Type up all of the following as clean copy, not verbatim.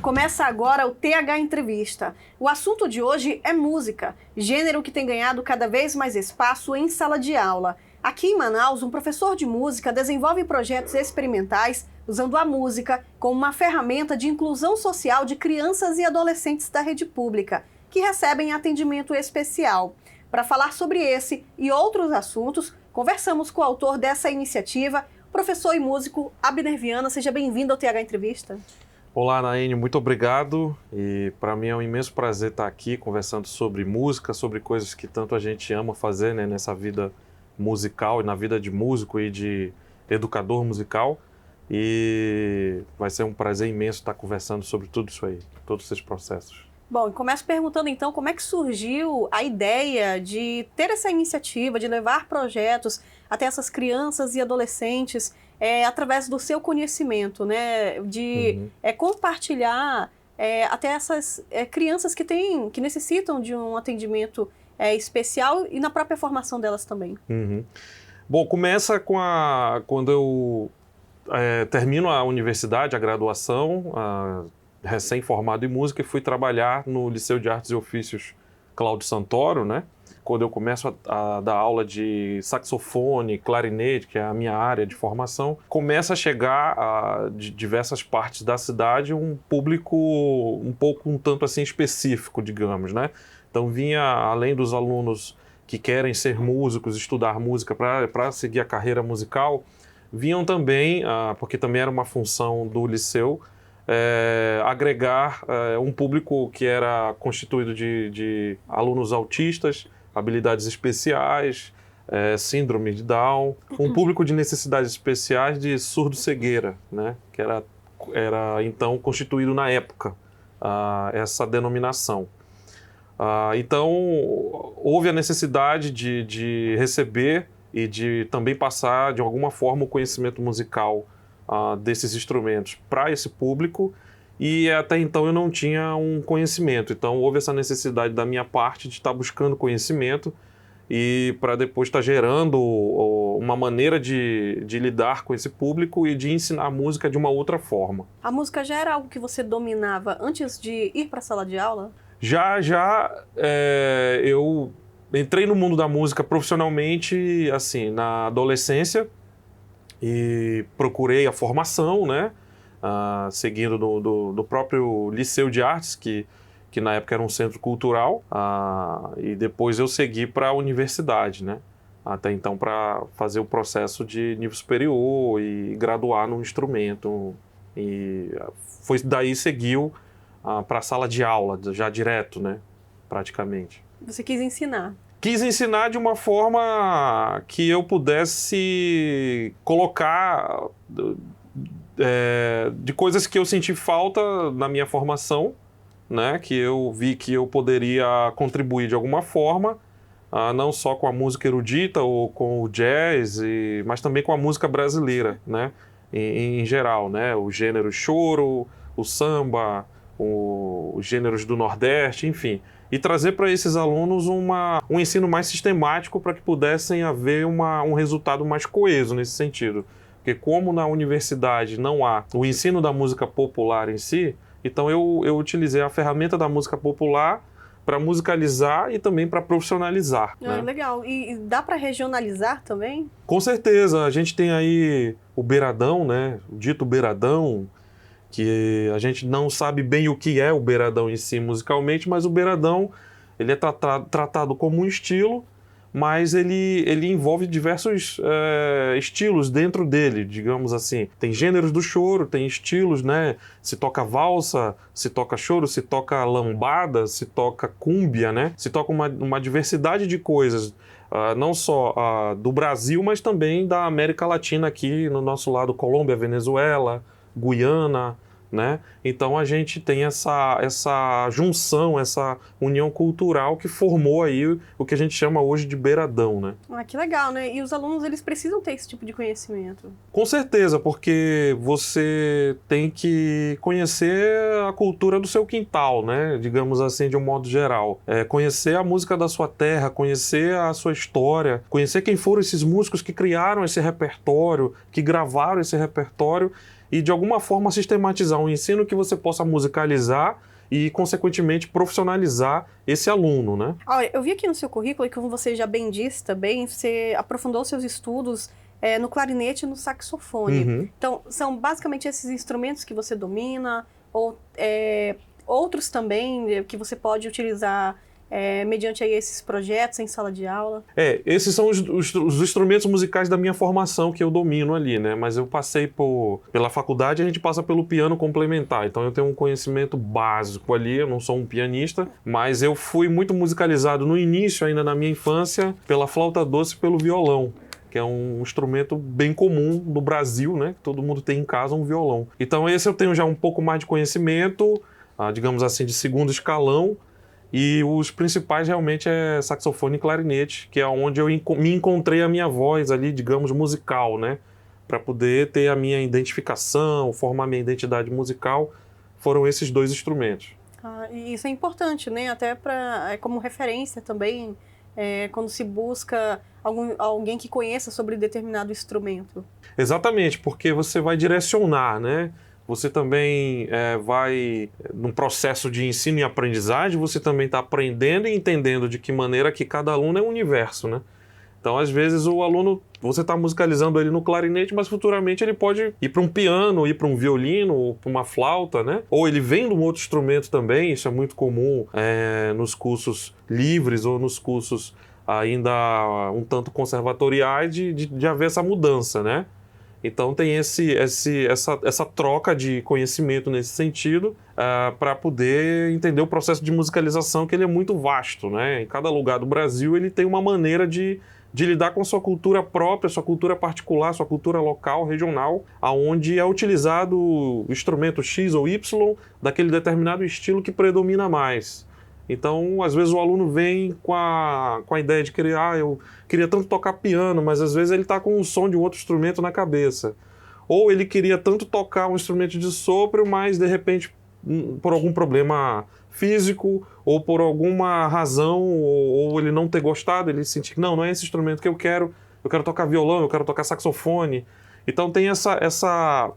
Começa agora o TH Entrevista. O assunto de hoje é música, gênero que tem ganhado cada vez mais espaço em sala de aula. Aqui em Manaus, um professor de música desenvolve projetos experimentais usando a música como uma ferramenta de inclusão social de crianças e adolescentes da rede pública, que recebem atendimento especial. Para falar sobre esse e outros assuntos, conversamos com o autor dessa iniciativa, professor e músico Abner Viana. Seja bem-vindo ao TH Entrevista. Olá, Naine, muito obrigado. E para mim é um imenso prazer estar aqui conversando sobre música, sobre coisas que tanto a gente ama fazer, né, nessa vida musical e na vida de músico e de educador musical. E vai ser um prazer imenso estar conversando sobre tudo isso aí, todos esses processos. Bom, começo perguntando então como é que surgiu a ideia de ter essa iniciativa, de levar projetos até essas crianças e adolescentes através do seu conhecimento, né? De compartilhar até essas crianças que necessitam de um atendimento especial e na própria formação delas também. Bom, começa quando eu termino a universidade, a graduação, recém-formado em música, e fui trabalhar no Liceu de Artes e Ofícios Cláudio Santoro, né? Quando eu começo a dar aula de saxofone, clarinete, que é a minha área de formação, começa a chegar de diversas partes da cidade um público um tanto assim específico, digamos, né? Então vinha, além dos alunos que querem ser músicos, estudar música para seguir a carreira musical, vinham também, porque também era uma função do liceu, agregar um público que era constituído de alunos autistas, habilidades especiais, síndrome de Down, um público de necessidades especiais de surdo-cegueira, né? Que era então constituído na época essa denominação. Então houve a necessidade de receber e de também passar de alguma forma o conhecimento musical desses instrumentos para esse público, e até então eu não tinha um conhecimento, então houve essa necessidade da minha parte de estar buscando conhecimento e para depois estar gerando uma maneira de lidar com esse público e de ensinar a música de uma outra forma. A música já era algo que você dominava antes de ir para a sala de aula? Eu entrei no mundo da música profissionalmente assim, na adolescência, e procurei a formação, né, seguindo do próprio Liceu de Artes, que na época era um centro cultural, e depois eu segui para a universidade, né, até então para fazer o processo de nível superior e graduar no instrumento, e daí seguiu para a sala de aula, já direto, né, praticamente. Você quis ensinar? Quis ensinar de uma forma que eu pudesse colocar de coisas que eu senti falta na minha formação, né? Que eu vi que eu poderia contribuir de alguma forma, não só com a música erudita ou com o jazz, mas também com a música brasileira, né? Em geral, né? O gênero choro, o samba, os gêneros do Nordeste, enfim. E trazer para esses alunos um ensino mais sistemático para que pudessem haver um resultado mais coeso nesse sentido. Porque como na universidade não há o ensino da música popular em si, então eu utilizei a ferramenta da música popular para musicalizar e também para profissionalizar. Né? Legal. E dá para regionalizar também? Com certeza. A gente tem aí o beiradão, né? O dito beiradão, que a gente não sabe bem o que é o beiradão em si musicalmente, mas o beiradão ele é tratado como um estilo, mas ele envolve diversos estilos dentro dele, digamos assim. Tem gêneros do choro, tem estilos, né? Se toca valsa, se toca choro, se toca lambada, se toca cúmbia, né? Se toca uma diversidade de coisas, não só do Brasil, mas também da América Latina aqui no nosso lado, Colômbia, Venezuela, Guiana, né? Então a gente tem essa junção, essa união cultural que formou aí o que a gente chama hoje de beiradão, né? Que legal, né? E os alunos, eles precisam ter esse tipo de conhecimento? Com certeza, porque você tem que conhecer a cultura do seu quintal, né? Digamos assim, de um modo geral. Conhecer a música da sua terra, conhecer a sua história, conhecer quem foram esses músicos que criaram esse repertório, que gravaram esse repertório, e de alguma forma sistematizar um ensino que você possa musicalizar e, consequentemente, profissionalizar esse aluno, né? Olha, eu vi aqui no seu currículo, e como você já bem disse também, você aprofundou seus estudos no clarinete e no saxofone. Uhum. Então, são basicamente esses instrumentos que você domina, ou outros também que você pode utilizar mediante aí esses projetos em sala de aula? Esses são os instrumentos musicais da minha formação que eu domino ali, né? Mas eu passei pela faculdade, a gente passa pelo piano complementar. Então eu tenho um conhecimento básico ali, eu não sou um pianista, mas eu fui muito musicalizado no início, ainda na minha infância, pela flauta doce e pelo violão, que é um instrumento bem comum no Brasil, né? Todo mundo tem em casa um violão. Então esse eu tenho já um pouco mais de conhecimento, digamos assim, de segundo escalão. E os principais realmente é saxofone e clarinete, que é onde eu me encontrei a minha voz ali, digamos, musical, né? Para poder ter a minha identificação, formar minha identidade musical, foram esses dois instrumentos. E isso é importante, né? Até como referência também, quando se busca alguém que conheça sobre determinado instrumento. Exatamente, porque você vai direcionar, né? Você também vai, num processo de ensino e aprendizagem, você também está aprendendo e entendendo de que maneira que cada aluno é um universo, né? Então, às vezes, o aluno, você está musicalizando ele no clarinete, mas futuramente ele pode ir para um piano, ir para um violino, ou para uma flauta, né? Ou ele vem de um outro instrumento também, isso é muito comum nos cursos livres ou nos cursos ainda um tanto conservatoriais de haver essa mudança, né? Então tem essa troca de conhecimento nesse sentido para poder entender o processo de musicalização, que ele é muito vasto, né? Em cada lugar do Brasil ele tem uma maneira de lidar com a sua cultura própria, sua cultura particular, sua cultura local, regional, aonde é utilizado o instrumento X ou Y daquele determinado estilo que predomina mais. Então, às vezes o aluno vem com a ideia de querer, eu queria tanto tocar piano, mas às vezes ele está com um som de um outro instrumento na cabeça. Ou ele queria tanto tocar um instrumento de sopro, mas de repente, por algum problema físico, ou por alguma razão, ou ele não ter gostado, ele sentir que não é esse instrumento que eu quero tocar violão, eu quero tocar saxofone. Então tem essa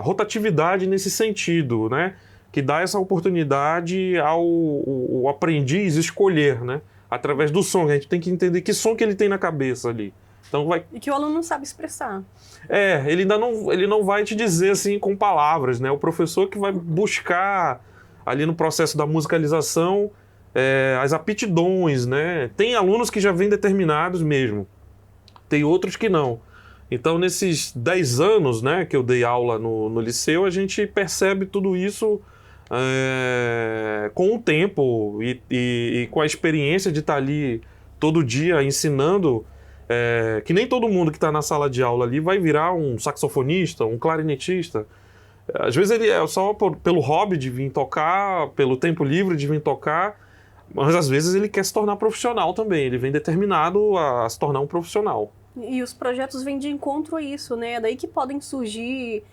rotatividade nesse sentido, né? Que dá essa oportunidade ao aprendiz escolher, né? Através do som. A gente tem que entender que som que ele tem na cabeça ali. Então E que o aluno não sabe expressar. Ele não vai te dizer assim com palavras, né? O professor que vai buscar ali no processo da musicalização as aptidões, né? Tem alunos que já vêm determinados mesmo. Tem outros que não. Então, nesses 10 anos, né, que eu dei aula no liceu, a gente percebe tudo isso com o tempo e com a experiência de estar ali todo dia ensinando, que nem todo mundo que está na sala de aula ali vai virar um saxofonista, um clarinetista. Às vezes ele é só pelo hobby de vir tocar, pelo tempo livre de vir tocar, mas às vezes ele quer se tornar profissional também, ele vem determinado a se tornar um profissional. E os projetos vêm de encontro a isso, né? É daí que podem surgir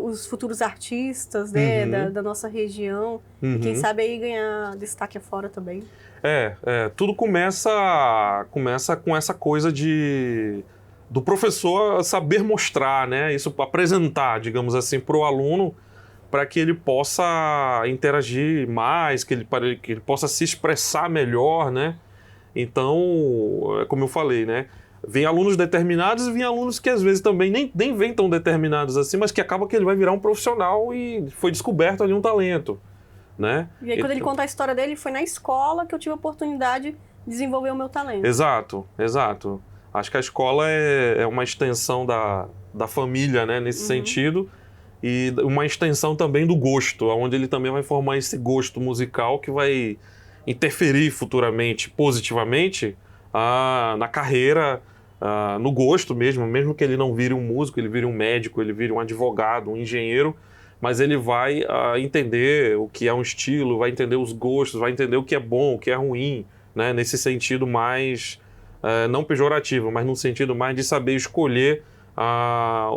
os futuros artistas, né, da nossa região, e quem sabe aí ganhar destaque afora também. Tudo começa com essa coisa do professor saber mostrar, né, isso, apresentar, digamos assim, para o aluno, para que ele possa interagir mais, que ele possa se expressar melhor, né? Então, como eu falei, né, vem alunos determinados e vem alunos que às vezes também nem vêm tão determinados assim, mas que acaba que ele vai virar um profissional e foi descoberto ali um talento, né? E aí quando ele conta a história dele, foi na escola que eu tive a oportunidade de desenvolver o meu talento. Exato. Acho que a escola é uma extensão da família, né, nesse sentido, e uma extensão também do gosto, onde ele também vai formar esse gosto musical que vai interferir futuramente, positivamente, na carreira, no gosto mesmo que ele não vire um músico, ele vire um médico, ele vire um advogado, um engenheiro, mas ele vai entender o que é um estilo, vai entender os gostos, vai entender o que é bom, o que é ruim, né? Nesse sentido mais, não pejorativo, mas no sentido mais de saber escolher a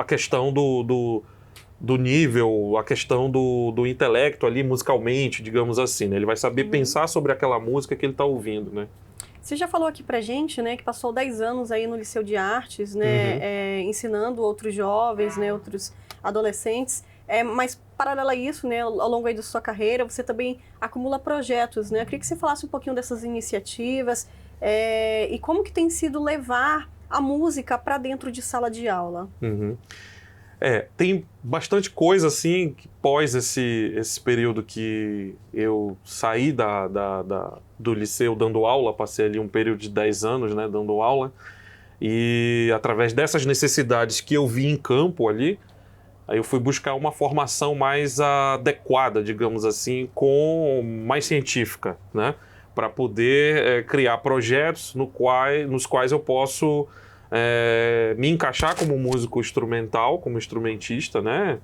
questão do nível, a questão do intelecto ali musicalmente, digamos assim, né? Ele vai saber pensar sobre aquela música que ele está ouvindo, né? Você já falou aqui pra gente, né, que passou 10 anos aí no Liceu de Artes, né, ensinando outros jovens, né, outros adolescentes, mas paralelo a isso, né, ao longo aí da sua carreira, você também acumula projetos, né? Eu queria que você falasse um pouquinho dessas iniciativas e como que tem sido levar a música para dentro de sala de aula. Tem bastante coisa assim, que pós esse período que eu saí do liceu dando aula, passei ali um período de 10 anos, né, dando aula, e através dessas necessidades que eu vi em campo ali, aí eu fui buscar uma formação mais adequada, digamos assim, mais científica, né, para poder criar projetos nos quais eu posso me encaixar como músico instrumental, como instrumentista, né?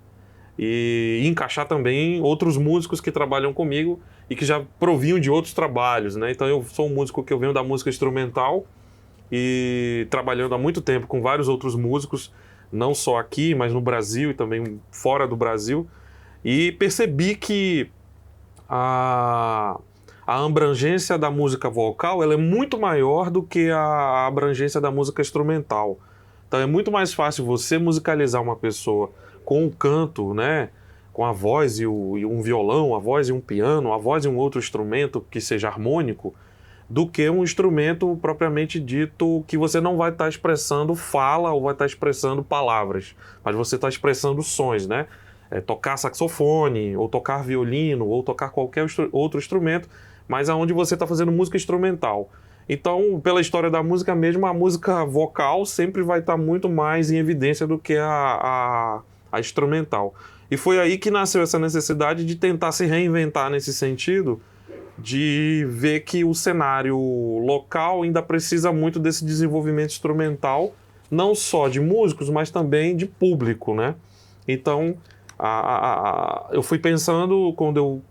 E encaixar também outros músicos que trabalham comigo e que já provinham de outros trabalhos, né? Então eu sou um músico que eu venho da música instrumental e trabalhando há muito tempo com vários outros músicos, não só aqui, mas no Brasil e também fora do Brasil, e percebi que a abrangência da música vocal ela é muito maior do que a abrangência da música instrumental. Então é muito mais fácil você musicalizar uma pessoa com o canto, né? Com a voz e um violão, a voz e um piano, a voz e um outro instrumento que seja harmônico, do que um instrumento propriamente dito que você não vai estar expressando fala ou vai estar expressando palavras, mas você está expressando sons, né? Tocar saxofone, ou tocar violino, ou tocar qualquer outro instrumento, mas aonde você está fazendo música instrumental. Então, pela história da música mesmo, a música vocal sempre vai estar muito mais em evidência do que a instrumental. E foi aí que nasceu essa necessidade de tentar se reinventar nesse sentido, de ver que o cenário local ainda precisa muito desse desenvolvimento instrumental, não só de músicos, mas também de público, né? Então, eu fui pensando, quando eu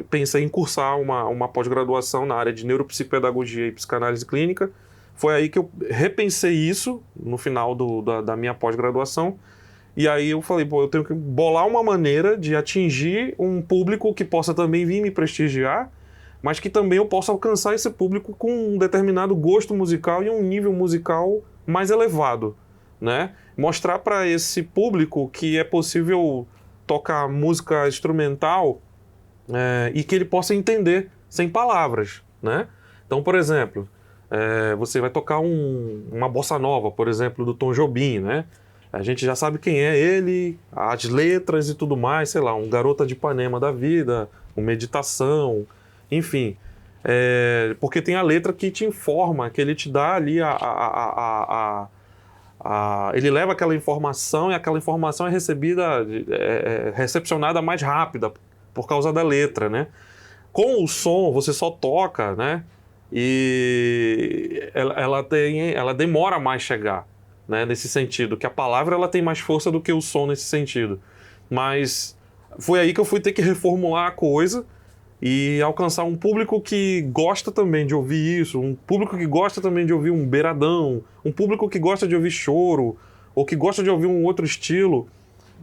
pensei em cursar uma pós-graduação na área de neuropsicopedagogia e psicanálise clínica, foi aí que eu repensei isso no final da minha pós-graduação. E aí eu falei, eu tenho que bolar uma maneira de atingir um público que possa também vir me prestigiar, mas que também eu possa alcançar esse público com um determinado gosto musical e um nível musical mais elevado, né? Mostrar para esse público que é possível tocar música instrumental e que ele possa entender sem palavras, né? Então, por exemplo, você vai tocar uma bossa nova, por exemplo, do Tom Jobim, né? A gente já sabe quem é ele, as letras e tudo mais, sei lá, um Garota de Ipanema da vida, Meditação, enfim. Porque tem a letra que te informa, que ele te dá ali ele leva aquela informação e aquela informação é recebida, recepcionada mais rápida por causa da letra, né? Com o som, você só toca, né? E ela demora mais a chegar, né? Nesse sentido, que a palavra ela tem mais força do que o som nesse sentido. Mas foi aí que eu fui ter que reformular a coisa e alcançar um público que gosta também de ouvir isso, um público que gosta também de ouvir um beiradão, um público que gosta de ouvir choro, ou que gosta de ouvir um outro estilo,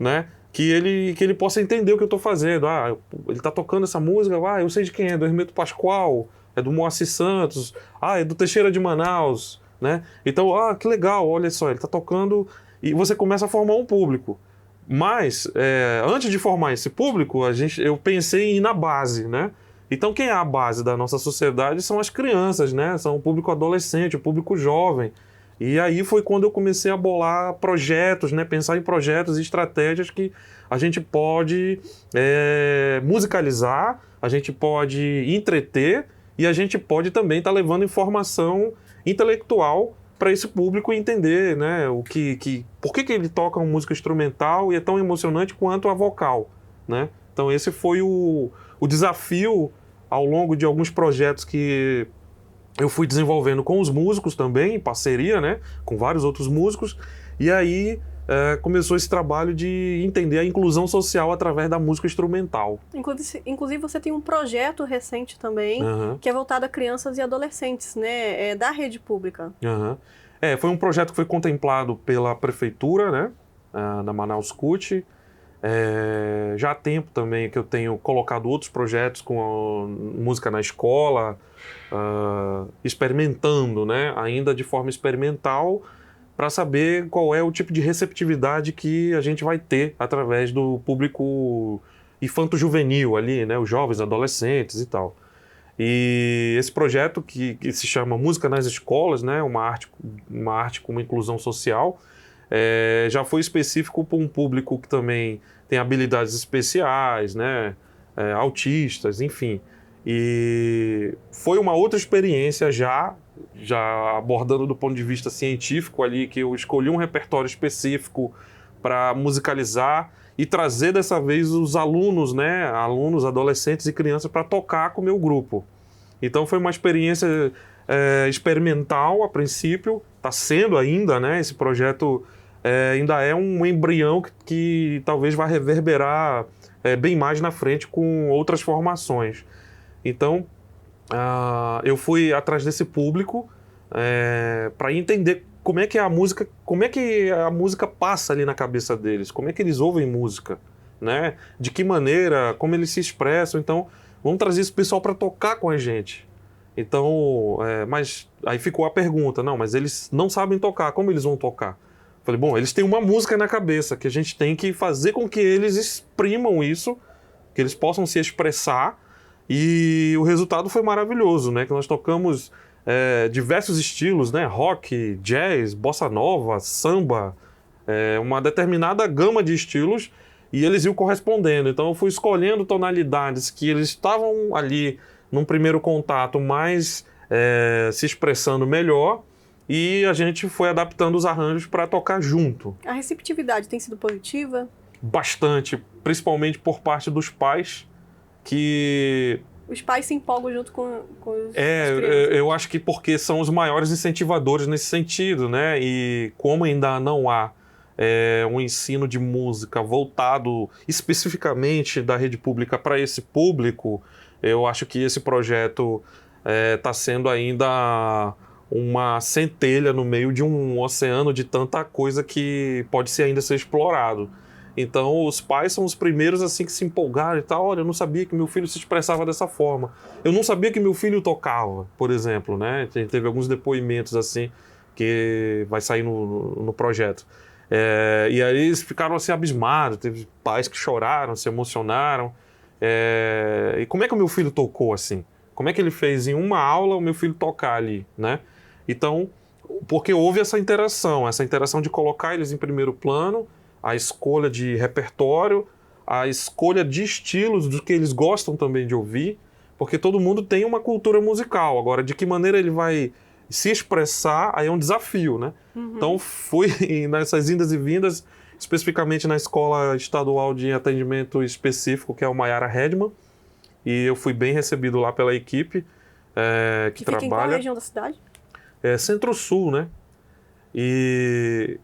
né? Que ele possa entender o que eu estou fazendo. Ele está tocando essa música, eu sei de quem é do Hermeto Pascoal, é do Moacir Santos, é do Teixeira de Manaus, né? Então, que legal, olha só, ele está tocando, e você começa a formar um público. Mas, antes de formar esse público, eu pensei em ir na base, né? Então, quem é a base da nossa sociedade são as crianças, né? São o público adolescente, o público jovem. E aí foi quando eu comecei a bolar projetos, né? Pensar em projetos e estratégias que a gente pode musicalizar, a gente pode entreter e a gente pode também estar levando informação intelectual para esse público entender, né, por que ele toca uma música instrumental e é tão emocionante quanto a vocal, né? Então esse foi o desafio ao longo de alguns projetos que eu fui desenvolvendo com os músicos também, em parceria, né, com vários outros músicos, e aí começou esse trabalho de entender a inclusão social através da música instrumental. Inclusive você tem um projeto recente também, que é voltado a crianças e adolescentes, né, da rede pública. Foi um projeto que foi contemplado pela prefeitura, né, da Manaus CUT. Já há tempo também que eu tenho colocado outros projetos com música na escola, experimentando, né? Ainda de forma experimental, para saber qual é o tipo de receptividade que a gente vai ter através do público infanto-juvenil ali, né? Os jovens, adolescentes e tal. E esse projeto que se chama Música nas Escolas, né? Uma arte com uma inclusão social, já foi específico para um público que também tem habilidades especiais, né? Autistas, enfim. E foi uma outra experiência já abordando do ponto de vista científico ali, que eu escolhi um repertório específico para musicalizar e trazer dessa vez os alunos, né? Alunos, adolescentes e crianças para tocar com o meu grupo. Então foi uma experiência experimental a princípio, está sendo ainda, né? Esse projeto ainda é um embrião que talvez vá reverberar bem mais na frente com outras formações. Então, eu fui atrás desse público para entender como é que a música passa ali na cabeça deles, como é que eles ouvem música, né? De que maneira, como eles se expressam. Então, vamos trazer esse pessoal para tocar com a gente. Então, mas aí ficou a pergunta, não, mas eles não sabem tocar, como eles vão tocar? Falei, bom, eles têm uma música na cabeça, que a gente tem que fazer com que eles exprimam isso, que eles possam se expressar, e o resultado foi maravilhoso, né? Que nós tocamos diversos estilos, né? Rock, jazz, bossa nova, samba, uma determinada gama de estilos, e eles iam correspondendo. Então eu fui escolhendo tonalidades que eles estavam ali num primeiro contato mais se expressando melhor, e a gente foi adaptando os arranjos para tocar junto. A receptividade tem sido positiva? Bastante, principalmente por parte dos pais, que... Os pais se empolgam junto com os eu acho que porque são os maiores incentivadores nesse sentido, né? E como ainda não há um ensino de música voltado especificamente da rede pública para esse público, eu acho que esse projeto está sendo ainda uma centelha no meio de um oceano de tanta coisa que pode ainda ser explorado. Então, os pais são os primeiros assim que se empolgaram e tal. Olha, eu não sabia que meu filho se expressava dessa forma. Eu não sabia que meu filho tocava, por exemplo, né? Teve alguns depoimentos assim que vai sair no projeto. E aí eles ficaram assim abismados. Teve pais que choraram, se emocionaram. E como é que o meu filho tocou assim? Como é que ele fez em uma aula o meu filho tocar ali, né? Então, porque houve essa interação de colocar eles em primeiro plano, a escolha de repertório, a escolha de estilos do que eles gostam também de ouvir, porque todo mundo tem uma cultura musical. Agora, de que maneira ele vai se expressar, aí é um desafio, né? Uhum. Então, fui nessas indas e vindas, especificamente na Escola Estadual de Atendimento Específico, que é o Maiara Hedman, e eu fui bem recebido lá pela equipe que trabalha... Fica em qual região da cidade? Centro-Sul, né? E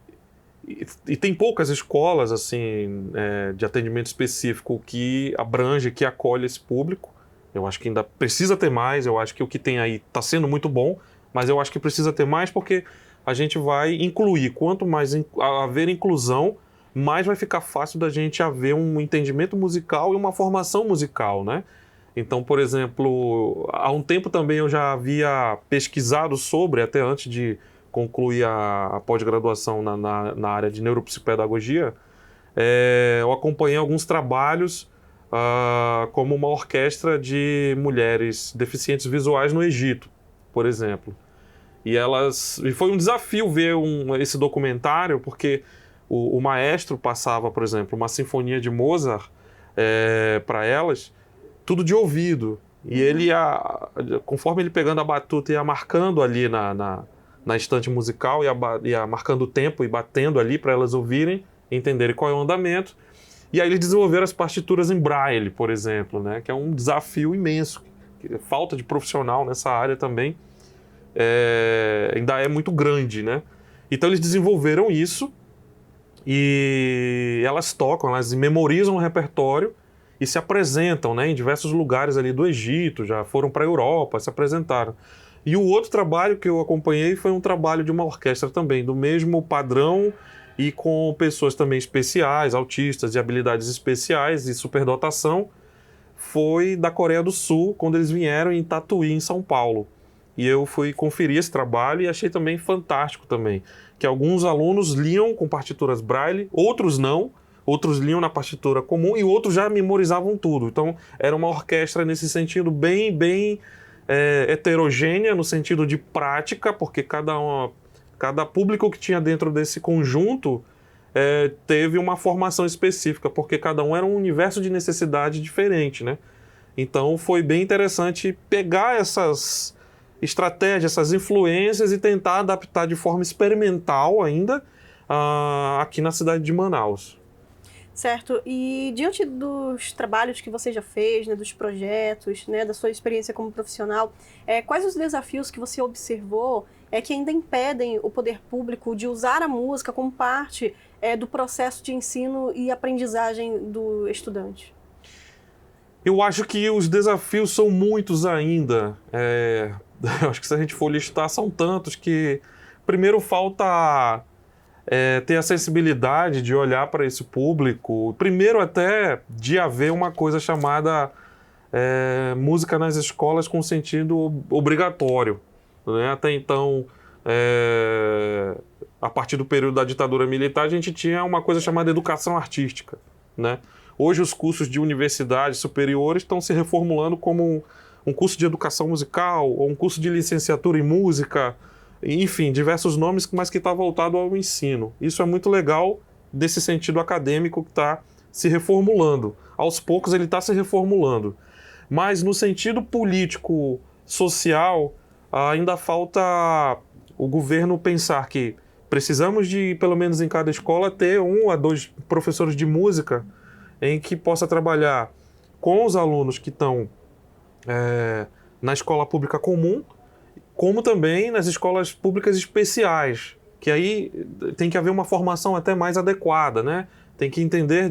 tem poucas escolas assim de atendimento específico que abrange, que acolhe esse público. Eu acho que ainda precisa ter mais. Eu acho que o que tem aí está sendo muito bom, mas eu acho que precisa ter mais porque a gente vai incluir. Quanto mais haver inclusão, mais vai ficar fácil da gente haver um entendimento musical e uma formação musical, né? Então, por exemplo, há um tempo também eu já havia pesquisado sobre, até antes de concluir a pós-graduação na área de neuropsicopedagogia, eu acompanhei alguns trabalhos como uma orquestra de mulheres deficientes visuais no Egito, por exemplo. E foi um desafio ver esse documentário, porque o maestro passava, por exemplo, uma sinfonia de Mozart para elas, tudo de ouvido. E ele conforme ele pegando a batuta, ia marcando ali na estante musical, ia marcando o tempo e batendo ali para elas ouvirem, entenderem qual é o andamento. E aí eles desenvolveram as partituras em braille, por exemplo, né? Que é um desafio imenso. Falta de profissional nessa área também ainda é muito grande, né? Então eles desenvolveram isso e elas tocam, elas memorizam o repertório e se apresentam, né, em diversos lugares ali do Egito, já foram para a Europa, se apresentaram. E o outro trabalho que eu acompanhei foi um trabalho de uma orquestra também, do mesmo padrão e com pessoas também especiais, autistas de habilidades especiais e superdotação, foi da Coreia do Sul, quando eles vieram em Tatuí, em São Paulo. E eu fui conferir esse trabalho e achei também fantástico também, que alguns alunos liam com partituras Braille, outros não, outros liam na partitura comum e outros já memorizavam tudo. Então, era uma orquestra nesse sentido bem heterogênea, no sentido de prática, porque cada público que tinha dentro desse conjunto teve uma formação específica, porque cada um era um universo de necessidade diferente, né? Então, foi bem interessante pegar essas estratégias, essas influências e tentar adaptar de forma experimental ainda aqui na cidade de Manaus. Certo. E diante dos trabalhos que você já fez, né, dos projetos, né, da sua experiência como profissional, quais os desafios que você observou que ainda impedem o poder público de usar a música como parte do processo de ensino e aprendizagem do estudante? Eu acho que os desafios são muitos ainda. Eu acho que se a gente for listar, são tantos que, primeiro, falta ter a sensibilidade de olhar para esse público. Primeiro, até de haver uma coisa chamada música nas escolas com sentido obrigatório, né? Até então, a partir do período da ditadura militar, a gente tinha uma coisa chamada educação artística, né? Hoje, os cursos de universidades superiores estão se reformulando como um curso de educação musical, ou um curso de licenciatura em música, enfim, diversos nomes, mas que está voltado ao ensino. Isso é muito legal desse sentido acadêmico que está se reformulando. Aos poucos ele está se reformulando. Mas no sentido político, social, ainda falta o governo pensar que precisamos de, pelo menos em cada escola, ter 1 a 2 professores de música em que possa trabalhar com os alunos que estão na escola pública comum, como também nas escolas públicas especiais, que aí tem que haver uma formação até mais adequada, né? Tem que entender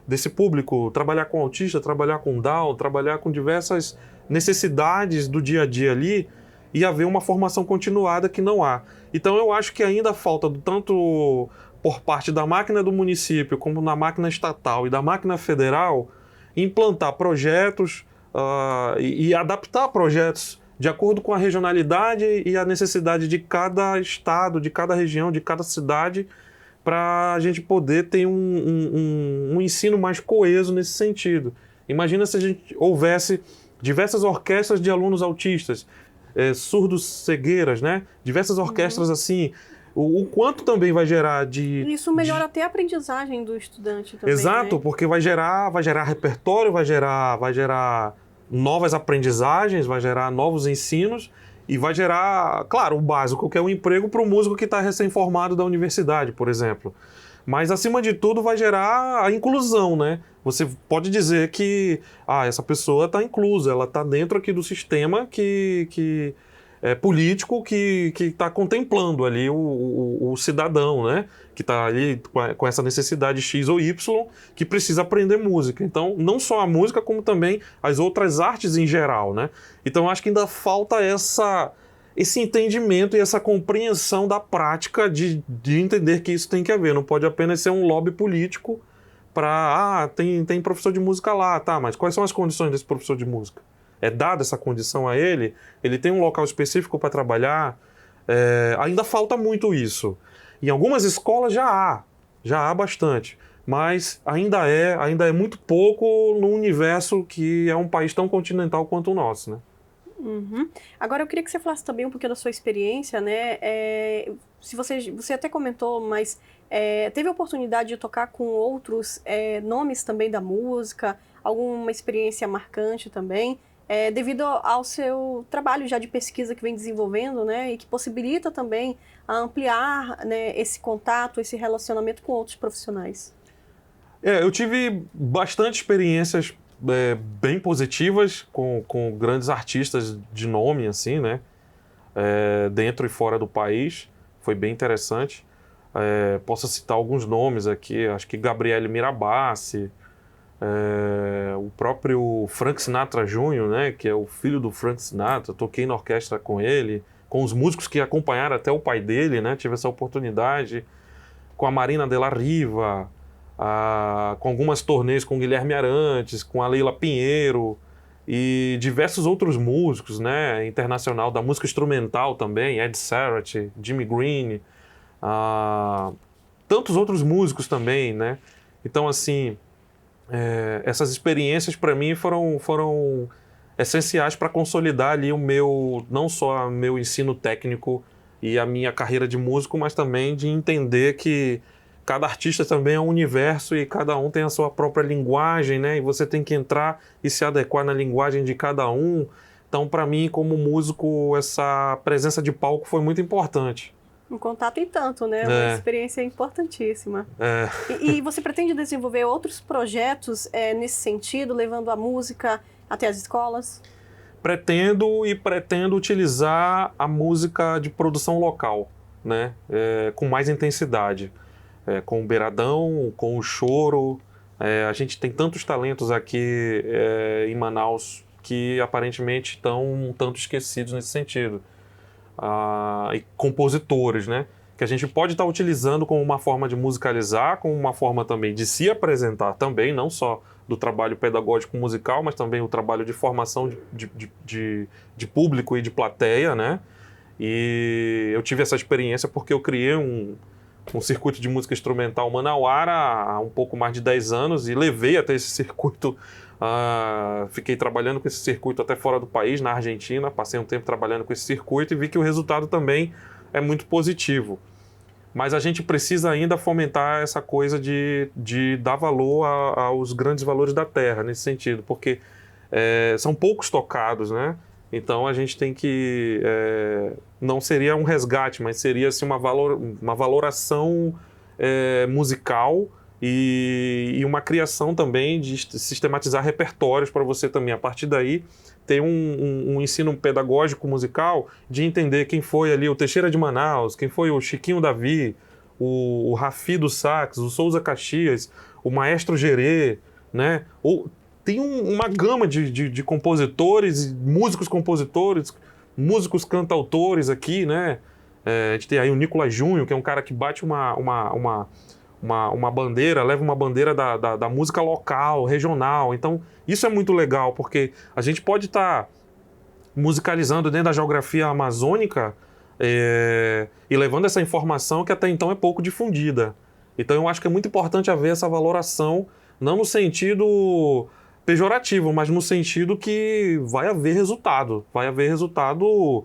desse público, trabalhar com autista, trabalhar com Down, trabalhar com diversas necessidades do dia a dia ali e haver uma formação continuada que não há. Então eu acho que ainda falta, tanto por parte da máquina do município, como na máquina estatal e da máquina federal, implantar projetos e adaptar projetos de acordo com a regionalidade e a necessidade de cada estado, de cada região, de cada cidade, para a gente poder ter um ensino mais coeso nesse sentido. Imagina se a gente houvesse diversas orquestras de alunos autistas, surdos cegueiras, né? Diversas orquestras assim. O quanto também vai gerar Isso melhora até a aprendizagem do estudante também. Exato, né? Porque vai gerar repertório, vai gerar novas aprendizagens, vai gerar novos ensinos e vai gerar, claro, o básico, que é um emprego para o músico que está recém-formado da universidade, por exemplo. Mas, acima de tudo, vai gerar a inclusão, né? Você pode dizer que essa pessoa está inclusa, ela está dentro aqui do sistema que político que está contemplando ali o cidadão, né? Que está ali com essa necessidade X ou Y, que precisa aprender música. Então, não só a música, como também as outras artes em geral, né? Então, acho que ainda falta esse entendimento e essa compreensão da prática de entender que isso tem que haver. Não pode apenas ser um lobby político para, tem professor de música lá, tá, mas quais são as condições desse professor de música? É dada essa condição a ele? Ele tem um local específico para trabalhar? Ainda falta muito isso. Em algumas escolas já há bastante, mas ainda é muito pouco no universo que é um país tão continental quanto o nosso, né? Uhum. Agora eu queria que você falasse também um pouquinho da sua experiência, né? Se você até comentou, mas teve a oportunidade de tocar com outros nomes também da música, alguma experiência marcante também, devido ao seu trabalho já de pesquisa que vem desenvolvendo, né? E que possibilita também ampliar, né, esse contato, esse relacionamento com outros profissionais. Eu tive bastante experiências bem positivas com grandes artistas de nome, assim, né? Dentro e fora do país. Foi bem interessante. Posso citar alguns nomes aqui, acho que Gabriele Mirabassi, o próprio Frank Sinatra Jr., né? Que é o filho do Frank Sinatra. Toquei na orquestra com ele, com os músicos que acompanharam até o pai dele, né? Tive essa oportunidade. Com a Marina de la Riva, com algumas turnês com Guilherme Arantes, com a Leila Pinheiro e diversos outros músicos, né, internacional, da música instrumental também, Ed Serrat, Jimmy Green, tantos outros músicos também, né? Então, assim, essas experiências para mim foram essenciais para consolidar ali não só o meu ensino técnico e a minha carreira de músico, mas também de entender que cada artista também é um universo e cada um tem a sua própria linguagem, né? E você tem que entrar e se adequar na linguagem de cada um. Então, para mim, como músico, essa presença de palco foi muito importante. Um contato e tanto, né? Uma experiência importantíssima. E você pretende desenvolver outros projetos nesse sentido, levando a música até as escolas? Pretendo utilizar a música de produção local, né? Com mais intensidade. Com o beiradão, com o choro. A gente tem tantos talentos aqui em Manaus que aparentemente estão um tanto esquecidos nesse sentido. E compositores, né? Que a gente pode estar utilizando como uma forma de musicalizar, como uma forma também de se apresentar também, não só do trabalho pedagógico musical, mas também o trabalho de formação de público e de plateia, né? E eu tive essa experiência porque eu criei um circuito de música instrumental manauara há um pouco mais de 10 anos e levei até esse circuito, fiquei trabalhando com esse circuito até fora do país, na Argentina, passei um tempo trabalhando com esse circuito e vi que o resultado também é muito positivo. Mas a gente precisa ainda fomentar essa coisa de dar valor aos grandes valores da terra, nesse sentido, porque são poucos tocados, né? Então a gente tem que... não seria um resgate, mas seria assim, uma valoração musical e uma criação também de sistematizar repertórios para você também, a partir daí, ter um ensino pedagógico musical de entender quem foi ali o Teixeira de Manaus, quem foi o Chiquinho Davi, o Rafi do sax, o Souza Caxias, o Maestro Gerê, né? Tem uma gama de compositores, músicos compositores, músicos cantautores aqui, né? A gente tem aí o Nicolas Junho, que é um cara que bate uma bandeira, leva uma bandeira da música local, regional. Então, isso é muito legal, porque a gente pode estar musicalizando dentro da geografia amazônica e levando essa informação que até então é pouco difundida. Então, eu acho que é muito importante haver essa valoração, não no sentido pejorativo, mas no sentido que vai haver resultado. Vai haver resultado...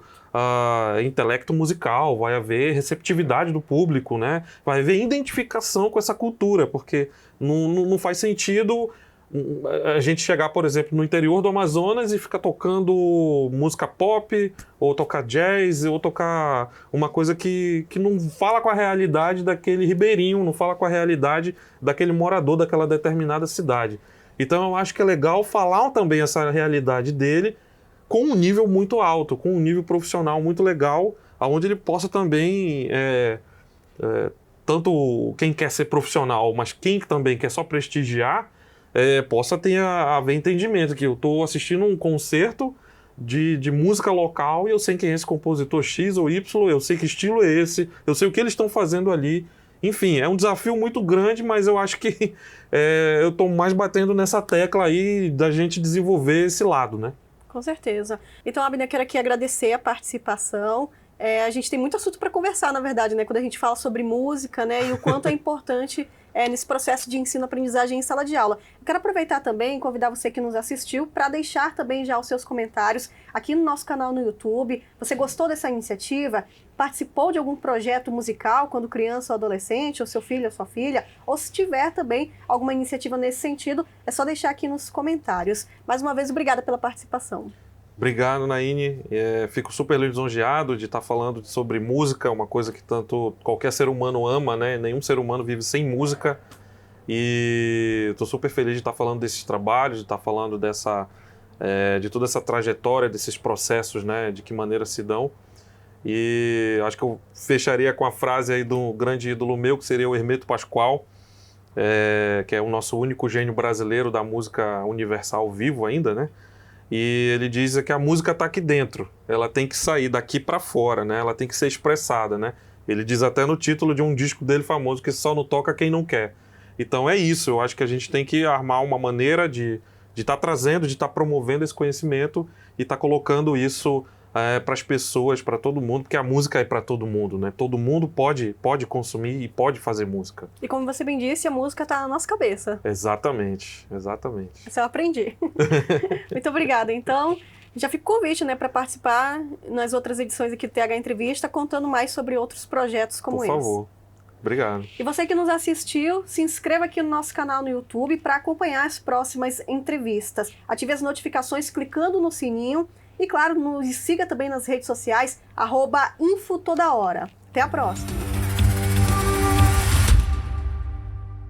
intelecto musical, vai haver receptividade do público, né? Vai haver identificação com essa cultura, porque não faz sentido a gente chegar, por exemplo, no interior do Amazonas e ficar tocando música pop, ou tocar jazz, ou tocar uma coisa que não fala com a realidade daquele ribeirinho, não fala com a realidade daquele morador daquela determinada cidade. Então eu acho que é legal falar também essa realidade dele, com um nível muito alto, com um nível profissional muito legal, onde ele possa também, tanto quem quer ser profissional, mas quem também quer só prestigiar, possa haver entendimento, que eu estou assistindo um concerto de música local e eu sei quem é esse compositor X ou Y, eu sei que estilo é esse, eu sei o que eles estão fazendo ali. Enfim, é um desafio muito grande, mas eu acho que eu estou mais batendo nessa tecla aí da gente desenvolver esse lado, né? Com certeza. Então, Abner, quero aqui agradecer a participação. A gente tem muito assunto para conversar, na verdade, né? Quando a gente fala sobre música, né? E o quanto é importante nesse processo de ensino-aprendizagem em sala de aula. Eu quero aproveitar também e convidar você que nos assistiu para deixar também já os seus comentários aqui no nosso canal no YouTube. Você gostou dessa iniciativa? Participou de algum projeto musical quando criança ou adolescente, ou seu filho ou sua filha? Ou se tiver também alguma iniciativa nesse sentido, é só deixar aqui nos comentários. Mais uma vez, obrigada pela participação. Obrigado, Naine. Fico super lisonjeado de estar falando sobre música, uma coisa que tanto qualquer ser humano ama, né? Nenhum ser humano vive sem música. E estou super feliz de estar falando desses trabalhos, de estar falando de toda essa trajetória, desses processos, né? De que maneira se dão. E acho que eu fecharia com a frase aí do grande ídolo meu, que seria o Hermeto Pascoal, que é o nosso único gênio brasileiro da música universal vivo ainda, né? E ele diz que a música está aqui dentro, ela tem que sair daqui para fora, né? Ela tem que ser expressada, né? Ele diz até no título de um disco dele famoso que só não toca quem não quer. Então é isso, eu acho que a gente tem que armar uma maneira de estar trazendo, de estar promovendo esse conhecimento e estar colocando isso para as pessoas, para todo mundo, porque a música é para todo mundo, né? Todo mundo pode consumir e pode fazer música. E como você bem disse, a música está na nossa cabeça. Exatamente, exatamente. Isso eu aprendi. Muito obrigada. Então, já fica o convite, né, para participar nas outras edições aqui do TH Entrevista, contando mais sobre outros projetos como esse. Por favor. Obrigado. E você que nos assistiu, se inscreva aqui no nosso canal no YouTube para acompanhar as próximas entrevistas. Ative as notificações clicando no sininho e, claro, nos siga também nas redes sociais, @InfoTodaHora. Até a próxima!